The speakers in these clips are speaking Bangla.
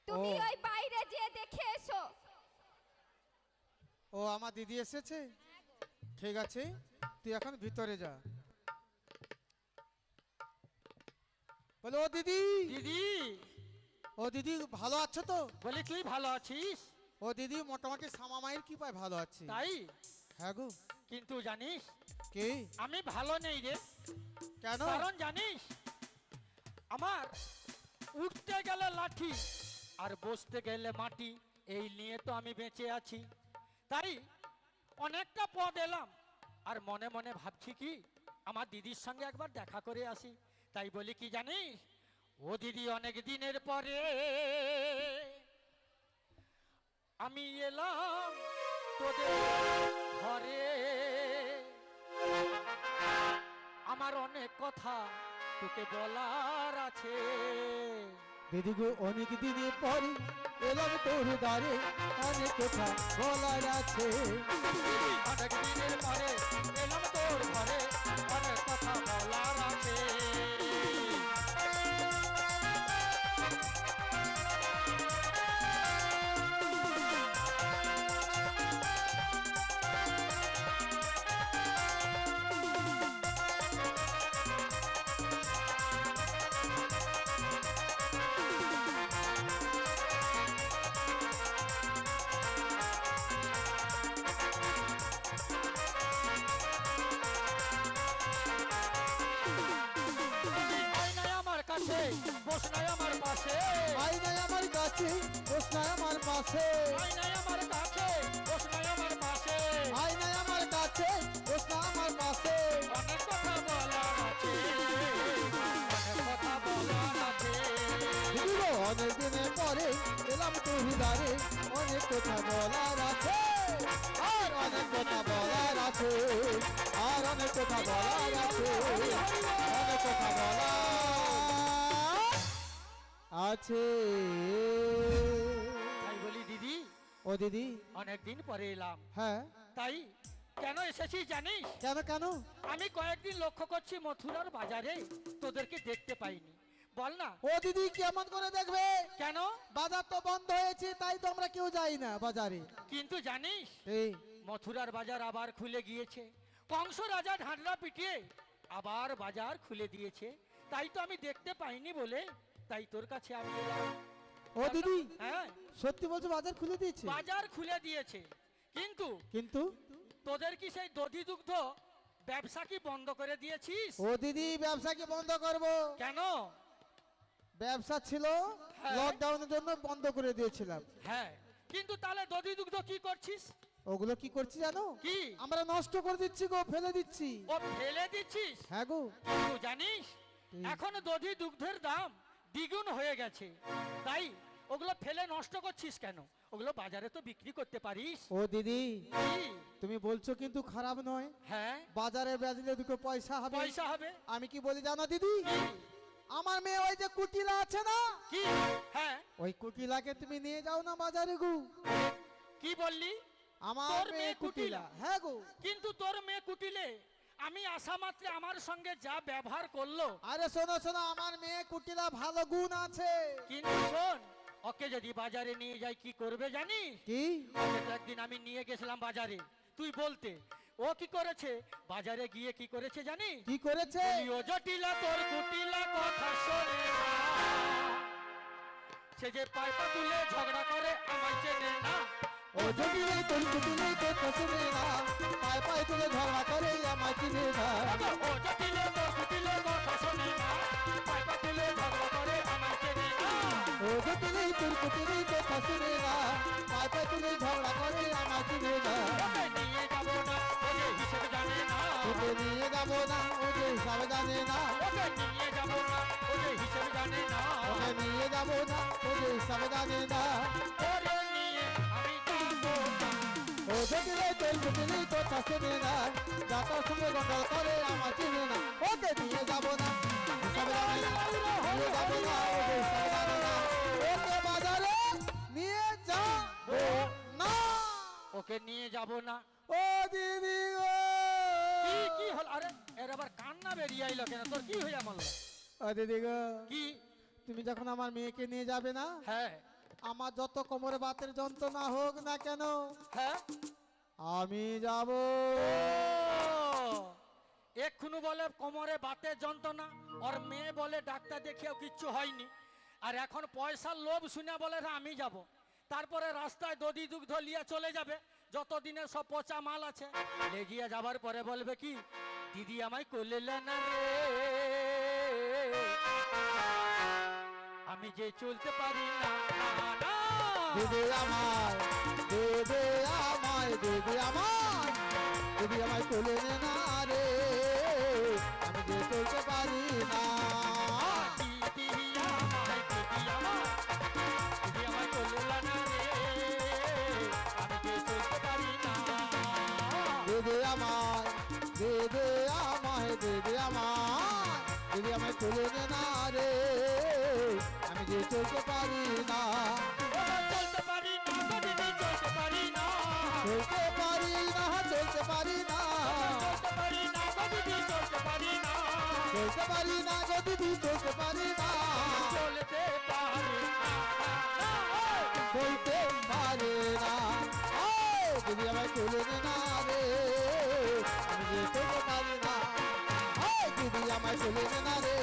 তুমি ও ওই বাইরে যেয়ে দেখে এসো। ও আমার দিদি এসেছে, ঠিক আছে তুই এখন ভিতরে যা। বলে ও দিদি, দিদি, ও দিদি ভালো আছো তো? বলি তুই ভালো আছিস? ও দিদি মোটামুটি সামা মায়ের কি পায় ভালো আছি। তাই? হ্যাঁ গো। কিন্তু জানিস কি? আমি ভালো নেই রে। কেন? কারণ জানিস আমার উঠতে গেলে লাঠি আর বসতে গেলে মাটি, এই নিয়ে তো আমি বেঁচে আছি। তাই অনেকটা পথ এলাম আর মনে মনে ভাবছি কি আমার দিদির সঙ্গে একবার দেখা করে আসি। তাই বলি কি জানিস, ও দিদি অনেক দিনের পরে আমি এলাম তোদের ঘরে। আমার অনেক কথা তোকে বলার আছে। দিদি গো অনেক দিনের পরে এলাম তোর দ্বারে, অনেক কথা বলার আছে। অনেক দিনের পরে এলাম তোর ঘরে, অনেক কথা বলার আছে। বস নাই আমার পাশে, আই নাই আমার কাছে, বস নাই আমার পাশে। আই নাই আমার কাছে, বস নাই আমার পাশে। আই নাই আমার কাছে, বস না আমার পাশে। অনেক কথা বলার আছে, অনেক কথা বলার আছে। দিদি গো অনেক দিনের পরে এলাম তোর দ্বারে, অনেক কথা বলার আছে। আর অনেক কথা বলার আছে, আর অনেক কথা বলার আছে, অনেক কথা বলার আছে। তাই বলি দিদি, ও দিদি। অনেকদিন পরে এলাম। হ্যাঁ। তাই কেন এসেছি জানিস? কেন কেন? আমি কয়েকদিন লক্ষ্য করছি মথুরার বাজারে তোদেরকে দেখতে পাইনি। বল না। ও দিদি কেমন করে দেখবে? কেন? বাজার তো বন্ধ হয়েছে, তাই তো আমরা কেউ যাই না বাজারে। কিন্তু জানিস এই মথুরার বাজার আবার খুলে গিয়েছে। কংস রাজা ঢাডরা পিটিয়ে আবার বাজার খুলে দিয়েছে। তাই তো আমি দেখতে পাইনি বলে তাই তোর কাছে আমি এলাম। ও দিদি, হ্যাঁ সত্যি বলছো বাজার খুলে দিয়েছে? বাজার খুলে দিয়েছে, কিন্তু কিন্তু তোদের কি সেই দধি দুগ্ধ ব্যবসা কি বন্ধ করে দিয়েছিস? ও দিদি ব্যবসা কি বন্ধ করব? কেন? ব্যবসা ছিল, হ্যাঁ। লকডাউনের জন্য বন্ধ করে দিয়েছিলাম। হ্যাঁ, কিন্তু তাহলে দধি দুগ্ধ কি করছিস? ওগুলো কি করছি জানো? কি? আমরা নষ্ট করে দিচ্ছি গো, ফেলে দিচ্ছি। ও ফেলে দিচ্ছিস? হ্যাঁ গো। কিন্তু জানিস কি? এখন দধি দুগ্ধের দাম দ্বিগুণ হয়ে গেছে। তাই ওগুলো ফেলে নষ্ট করছিস কেন? ওগুলো বাজারে তো বিক্রি করতে পারিস। ও দিদি কি? তুমি বলছো কিন্তু খারাপ নয়। হ্যাঁ, বাজারে বেচলে দুটো পয়সা হবে। পয়সা হবে। আমি কি বলি জানো দিদি? কি? আমার মেয়ে ওই যে কুটিলা আছে না, কি? হ্যাঁ, ওই কুটিলাকে তুমি নিয়ে যাও না বাজারে গো। কি বললি? আমার তোর মেয়ে মেয়ে কুটিলা? কুটিলা, হ্যাঁ গো। কিন্তু তোর মেয়ে কুটিলে আমি আসা মাত্রে আমার সঙ্গে যা ব্যবহার করলো। আরে শোনো শোনো, আমার মেয়ে কুটিলা ভালো গুণ আছে। কিন্তু শোন, ওকে যদি বাজারে নিয়ে যাই কি করবে জানিস? কি? ওকে তো একদিন আমি নিয়ে গেছিলাম বাজারে, তুই বলতে ও কি করেছে? বাজারে গিয়ে কি করেছে জানিস? কি করেছে? বলি, ও জটিলা তোর কুটিলা কথা শোনে না। সে যে পাইপা তুলে ঝগড়া করে আমায় চেনে না। ও যদি তোর কুটিলে তো পছন্দ না, পায়ে পায়ে তুলে ঝগড়া করে আমায় চিনে না। ও জটিলা তোর কুটিলা কথা শোনে না, পাইপা তুলে ঝগড়া করে আমায় চেনে না। ও যদি তোর কুটিলে তো পছন্দ না, পায়ে পায়ে তুলে ঝগড়া করে আমায় চিনে না। ওকে নিয়ে যাবো না, ও যে হিসেব জানে না। তোকে নিয়ে যাবো না, ও যে হিসাবে জানে না। ওকে নিয়ে যাবো না, ও যে হিসেব জানে না। ওকে নিয়ে যাবো না, ও যে হিসাবে জানে না। ওরে নিয়ে আমি যাবো না। ও যদি তোর কুটিলে তো পছন্দ না, যাতার সঙ্গে গন্ডল করে আমায় চিনে না। ওকে নিয়ে যাবো না, হিসাবে জানে না। নিয়ে যাবো না, ও যে হিসাবে জানে না। ওকে বাজারে নিয়ে যাবো না। ওকে নিয়ে যাবো না। ও দিদি গো। কি কি হল? আরে এর আবার কান্না বেরিয়ে আইলো কেন? তোর কি হইয়া মারলো? ও দিদি গো, কি? তুমি যখন আমার মেয়েকে নিয়ে যাবে না, হ্যাঁ, আমার যত কোমরে বাতের যন্ত্রণা হোক না কেন হ্যাঁ আমি যাব। এক্ষুনি বলে কোমরে বাতের যন্ত্রণা, ওর মেয়ে বলে ডাক্তার দেখিয়েও কিচ্ছু হয়নি, আর এখন পয়সার লোভ শুনে বলে না আমি যাব। তারপরে রাস্তায় দধি দুগ্ধ নিয়ে চলে যাবে, যতদিনের সব পচা মাল আছে লেগিয়ে যাবার পরে বলবে কি দিদি আমায় করলে না রে, আমি যে চলতে পারি না। দিদি আমায় দিদি আমায় দিদি আমায় দিদি আমায় তুলে নে না রে, আমি যে চলতে পারি না। দিদি আমায় দিদি আমায় দিদি আমায় করলে না রে, আমি যে চলতে পারি না। দিদি আমায় দিদি আমায় দিদি আমায় দিদি আমায় তুলে নে না রে, আমি যে চলতে পারি না। চলতে পারি না গো দিদি চলতে পারি না, চলতে পারি না চলতে পারি না, চলতে পারি না গো দিদি চলতে পারি না, চলতে পারি না গো দিদি চলতে পারি না, চলতে পারি না। চলতে পারি না। দিদি আমায় তুলে নে না রে, আমি যে চলতে পারি না। দিদি আমায় তুলে নে না রে,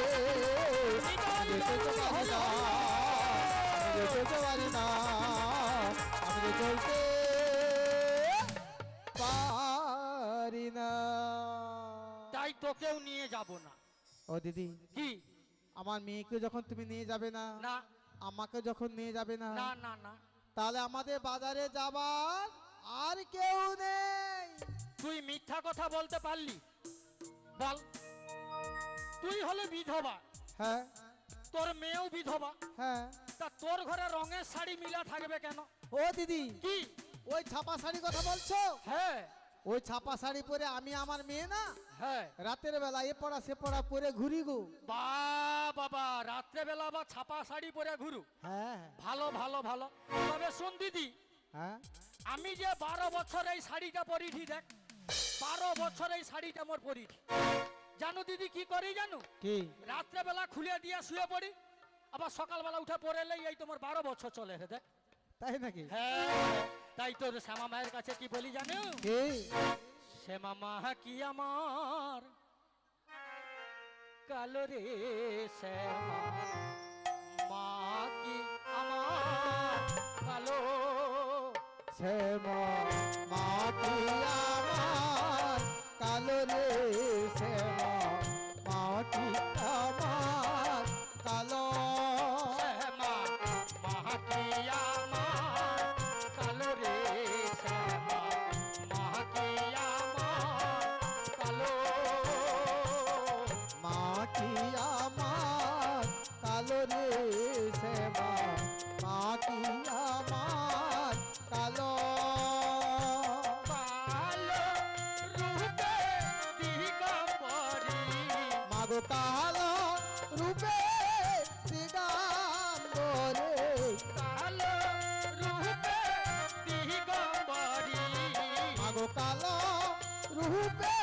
আমি যে চলতে পারি না, আমি যে চলতে পারি না, আমি যে চলতে পারি না। তাই তোকেও নিয়ে যাব না। ও দিদি, কি আমার মেয়েকে যখন তুমি নিয়ে যাবে না, না আমাকে যখন নিয়ে যাবে না, না না না, তাহলে আমাদের বাজারে যাবার আর কেউ নেই। তুই মিথ্যা কথা বলতে পারলি? বল, তুই হলে বিধবা, হ্যাঁ তোর মেয়েও বিধবা, হ্যাঁ। তা তোর ঘরে রঙের শাড়ি মিলা থাকবে কেন? ও দিদি, কি ওই ছাপা শাড়ি কথা বলছো? হ্যাঁ ওই ছাপা শাড়ি পরে আমি আমার মেয়ে না হ্যাঁ, রাতের বেলা এ পড়া সে পড়া পরে ঘুরি গো। বাবা রাত্রে বেলা বা ছাপা শাড়ি পরে ঘুরু, হ্যাঁ ভালো ভালো ভালো। তবে শোন দিদি, হ্যাঁ। আমি যে 12 বছর এই শাড়িটা পরিছি, দেখ 12 বছর এই শাড়িটা মোর পরিছি। জানো দিদি কি করি জানো? কি? রাত্রে বেলা খুলে দিয়ে শুয়ে পড়ি, আবার সকালবেলা উঠে পরে এলেই এই তোমার 12 বছর চলে রে। দেখ তাই নাকি? হ্যাঁ, তাই তোর শ্যামা মায়ের কাছে কি বলি জানো? কি? শ্যামা মা কি আমার কালো রে, শ্যামা মা কি আমার কালো, শ্যামা মাটি আমার কালো রে, শ্যামা মাটি আমার কালো। শ্যামা মা কি আমার কালো রে, শ্যামা মা কি আমার কালো, মাটি আমার কালো রে, শ্যামা মাটি আমার কালো। কালো রূপে দিগম্বরী, মাগো কালো রূপে দিগম্বরে, কালো রূপে দিগম্বরী, মাগো কালো রূপে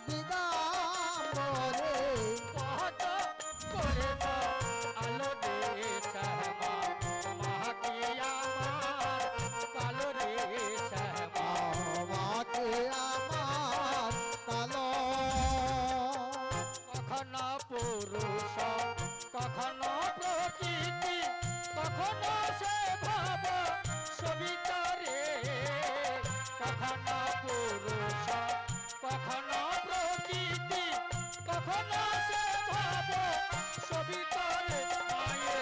দিগম্বরে, পদ করে দাও আলো রে, শ্যামা মা কি আমার কালো রে, শ্যামা মাটি আমার কালো। কখনো পুরুষ কখনো প্রকৃতি, কখনো সে ভাব সবিতরে, কখনো পুরুষ কখনো প্রকৃতি, কখনো সে ভাব সবিতরে, মায়ে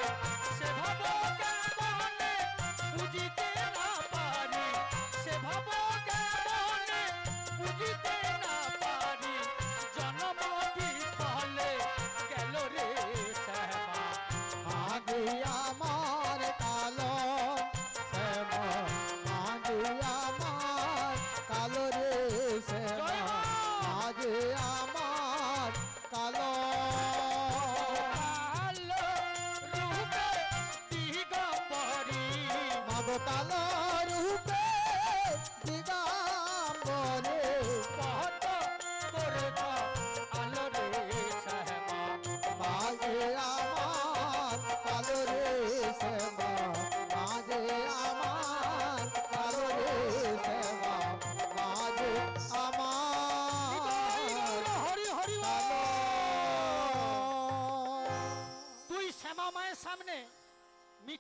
সে ভাব কেমনে বুঝিতে না পারি, সে ভাব কেমনে বুঝিতে না পারি, জন্ম বিফলে গেল রে, শ্যামা মাঝে আমার কালো, শ্যামা মাঝে আমার কালো রে, শ্যামা মাঝে আমার কালো। কালো রূপে দিগম্বরী, মাগো কালো রূপে দিগম্বরে, পদ করে দাও আলো রে, শ্যামা মাঝে আমার কালো রে, শ্যামা মাঝে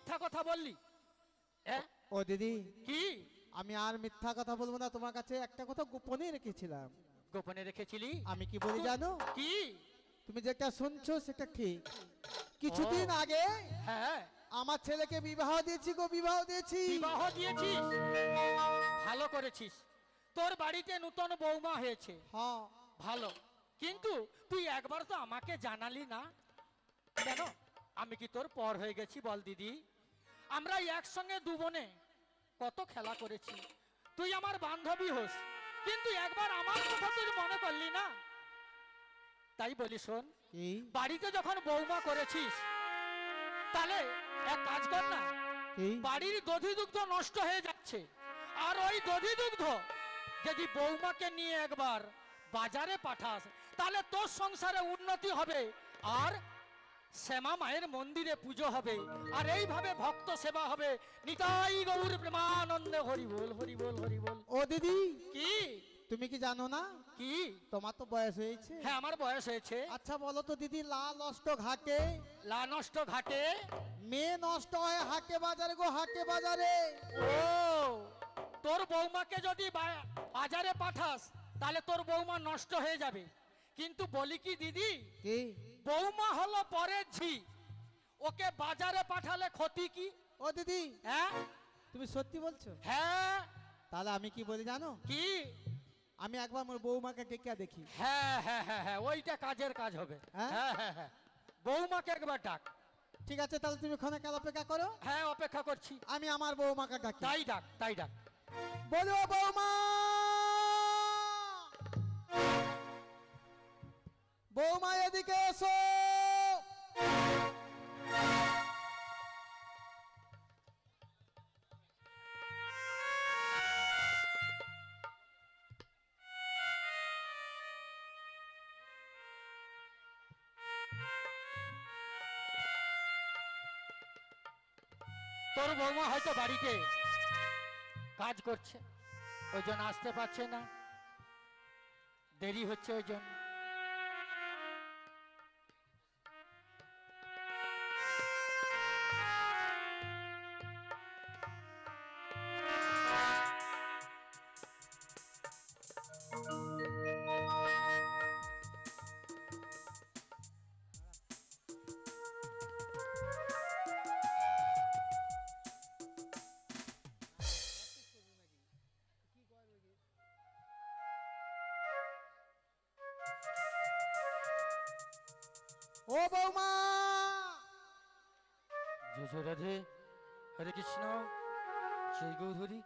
মিথ্যা কথা বললি? ও দিদি, কি আমি আর মিথ্যা কথা বলবো না, তোমার কাছে একটা কথা গোপনে রেখেছিলাম। গোপনে রেখেছিলি? আমি কি বলি জানো? কি? তুমি যেটা শুনছো সেটা ঠিক। কিছুদিন আগে হ্যাঁ, আমার ছেলেকে বিবাহ দিয়েছি গো, বিবাহ দিয়েছি। বিবাহ দিয়েছিস? ভালো করেছিস। তোর বাড়িতে নতুন বৌমা হয়েছে, হ্যাঁ। ভালো। কিন্তু তুই একবার তো আমাকে জানালি না কেন? আমি কি তোর পর হয়ে গেছি বল দিদি? আমরা একসঙ্গে দু বোনে কত খেলা করেছি, তুই আমার বান্ধবী হোস, কিন্তু একবার আমার কথা তুই মনে করলি না। তাই বলি শোন, কি? বাড়িতে যখন বৌমা করেছিস তাহলে এক কাজ কর না, কি? বাড়ির দধি দুগ্ধ নষ্ট হয়ে যাচ্ছে, আর ওই দধি দুগ্ধ যদি বৌমাকে নিয়ে একবার বাজারে পাঠাস তাহলে তোর সংসারে উন্নতি হবে, আর শ্যামা মায়ের মন্দিরে পুজো হবে, আর এইভাবে ভক্ত সেবা হবে। নিতাই গৌর প্রেমানন্দে হরি বল, হরি বল, হরি বল। ও দিদি, কি? তুমি কি জানো না কি? তোমার তো বয়স হয়েছে? হ্যাঁ, আমার বয়স হয়েছে। আচ্ছা বলো তো দিদি, লা নষ্ট ঘাটে, লা নষ্ট ঘাটে? মেয়ে নষ্ট হয় হাটে বাজারে গো, হাটে বাজারে। ও, তোর বৌমাকে যদি বাজারে পাঠাস তাহলে তোর বৌমা নষ্ট হয়ে যাবে, কিন্তু বলি কি দিদি, কি? বৌমা হলো পরের ঝি, ওকে বাজারে পাঠালে ক্ষতি কি? ও দিদি, হ্যাঁ তুমি সত্যি বলছো? হ্যাঁ। তাহলে আমি কি বলি জানো? কি? আমি একবার মোর বৌমাকে ডেকে দেখি। হ্যাঁ হ্যাঁ হ্যাঁ হ্যাঁ, ওইটা কাজের কাজ হবে। হ্যাঁ? হ্যাঁ হ্যাঁ হ্যাঁ, বৌমাকে একবার ডাক। ঠিক আছে, তাহলে তুমি ওখানে কাল অপেক্ষা করো, হ্যাঁ, অপেক্ষা করছি। আমি আমার বৌমাকে ডাকি। তাই ডাক, তাই ডাক। বলো বৌমা, বৌমা এদিকে এসো। তোর বৌমা হয়তো বাড়িতে কাজ করছে, ওই জন্য আসতে পারছে না, দেরি হচ্ছে ওই জন্য। ও বৌমা, জয় জয় রাধে, হরে কৃষ্ণ, জয় গৌরী।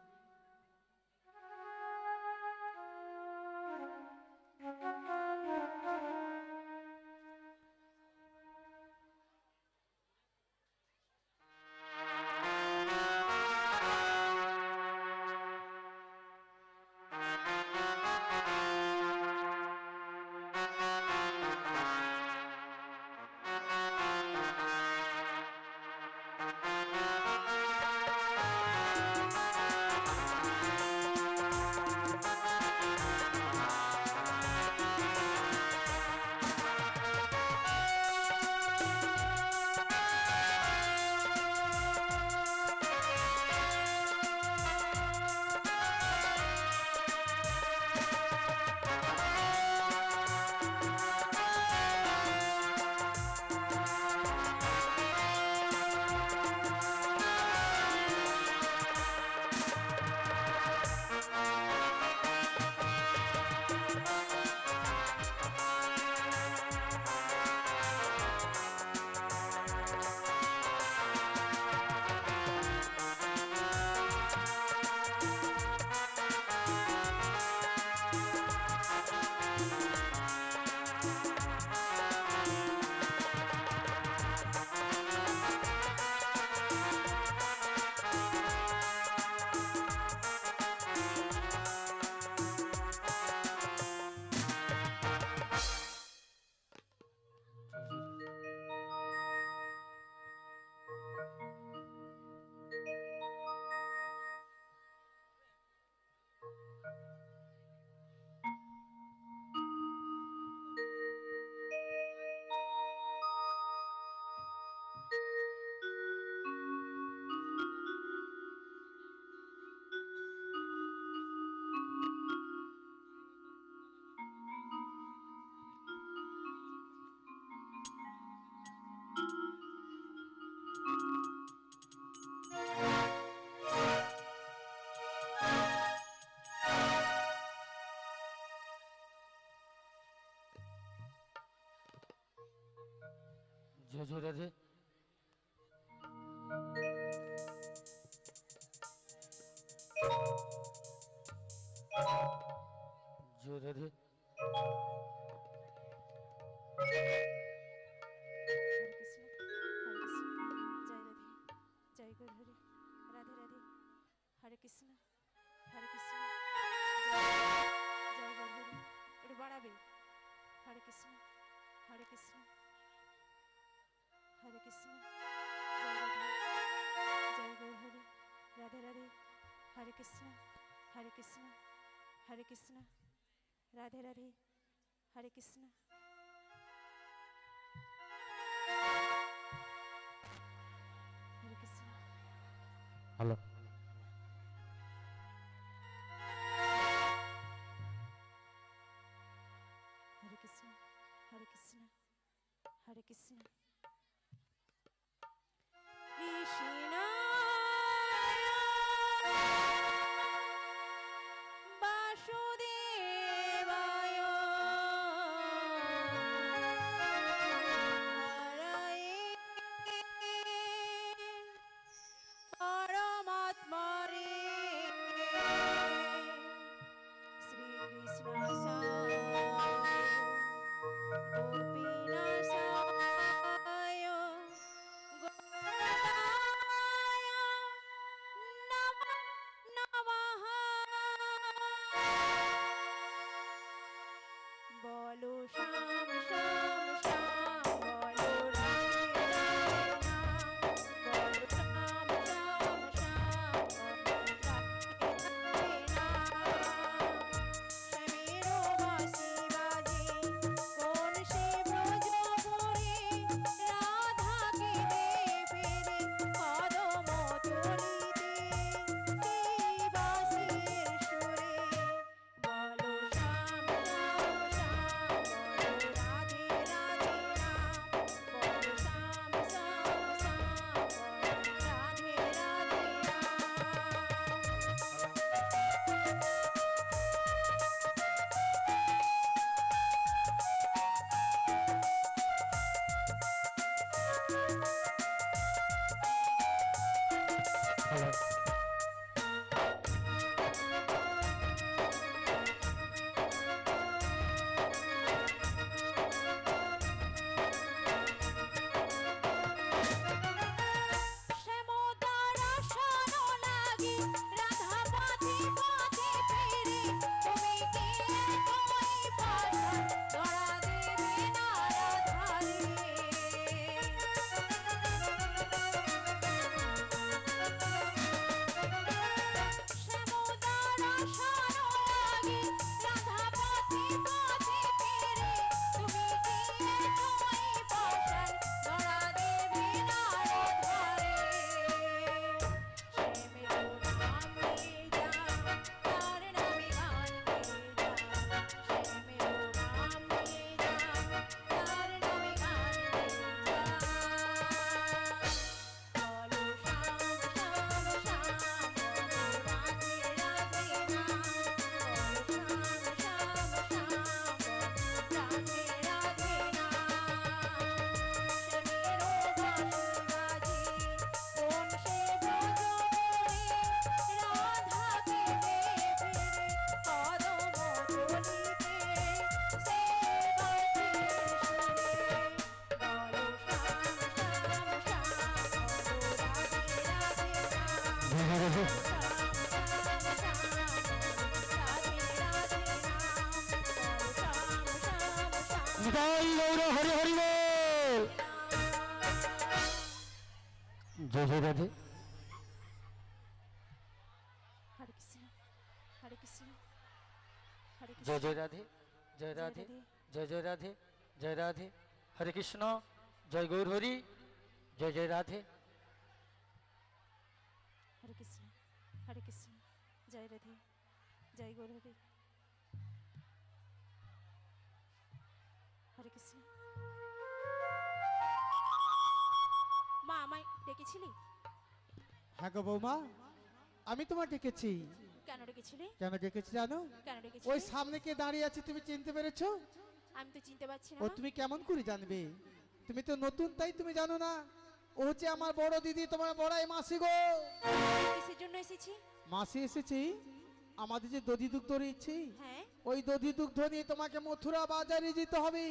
জয় জয় রাধে জয় রাধে হরে কৃষ্ণ হরে কৃষ্ণ জয় গৌর হরি একটু বাড়াবে হরে কৃষ্ণ হরে কৃষ্ণ হরে কৃষ্ণ জয় গৌর হরি রাধে রাধে হরে কৃষ্ণ হরে কৃষ্ণ হরে কৃষ্ণ রাধে রাধে হরে কৃষ্ণ হরে কৃষ্ণ হ্যালো হরে কৃষ্ণ হরে কৃষ্ণ হরে কৃষ্ণ কৃষ্ণ বাসুদেবায় হরয়ে পরমাত্মরে শ্রীকৃষ্ণ গোপীনাশায় গোবিন্দায় নমঃ বলো শ্যাম শ্যাম শ্যাম বলো রাধে রাধে নাম বলো শ্যাম শ্যাম শ্যাম বলো রাধে রাধে নাম শ্যামেরো বাঁশি বাজে কোন সে ব্রজপুরে রাধাকে দে ফিরে কদম তলিতে সেই বাঁশির সুরে বলো শ্যাম শ্যাম শ্যাম বলো রাধে রাধে নাম বলো শ্যাম শ্যাম শ্যাম বলো রাধে রাধে হ্যালো শ্যামতারা শোনো লাগে রাধা পথে পথে ফিরে তুমি কি একই পাশা ধরা দেবে না রাধারে শ্যামতারা শোনো লাগে রাধা পথে পথে ফিরে তুমি কি একই পাশা ধরা দেবে না রাধারে শ্যামেরো নাম নিয়ে যা তার নামে গান গেয়ে যা শ্যামেরো নাম নিয়ে যা তার নামে গান গেয়ে যা বলো শ্যাম শ্যাম শ্যাম বলো রাধে রাধে নাম বলো শ্যাম শ্যাম শ্যাম বলো রাধে রাধে নাম শ্যামেরো বাঁশি বাজে কোন সে ব্রজপুরে রাধাকে দে ফিরে কদম তলিতে সে বাঁশির সুরে বলো শ্যাম শ্যাম শ্যাম বলো রাধে রাধে নাম জয় জয় রাধে নিতাই গৌর হরি হরি বল জয় জয় রাধে হরে কৃষ্ণ হরে কৃষ্ণ হরে জয় কৃষ্ণ জয় রাধে জয় রাধে জয় জয় রাধে জয় রাধে হরে কৃষ্ণ জয় গৌর হরি জয় জয় রাধে হরে কৃষ্ণ হরে কৃষ্ণ জয় রাধে জয় গৌর হরি হরে কৃষ্ণ মা আমায় ডেকেছিলি হ্যাঁ গো বৌমা, আমি তোমার ডেকেছি। কেন ডেকেছিলি কেন ডেকেছি জানো? কেন ওই ডেকেছিলি সামনে কে দাঁড়িয়ে আছে তুমি চিনতে পেরেছো? আমি তো চিনতে পারছি না ও মা। তুমি কেমন করে জানবে? তুমি তো নতুন তাই তুমি জানো না। ও হচ্ছে আমার বড় দিদি, তোমার বড়াই মাসি গো। কিসের জন্য এসেছি? মাসি এসেছি আমাদের যে দধি দুগ্ধ রয়েছে, হ্যাঁ, ওই দধি দুগ্ধ নিয়ে তোমাকে মথুরা বাজারে যেতে হবে।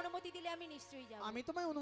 অনুমতি দিলে আমি নিশ্চয়ই যাব। আমি তোমায়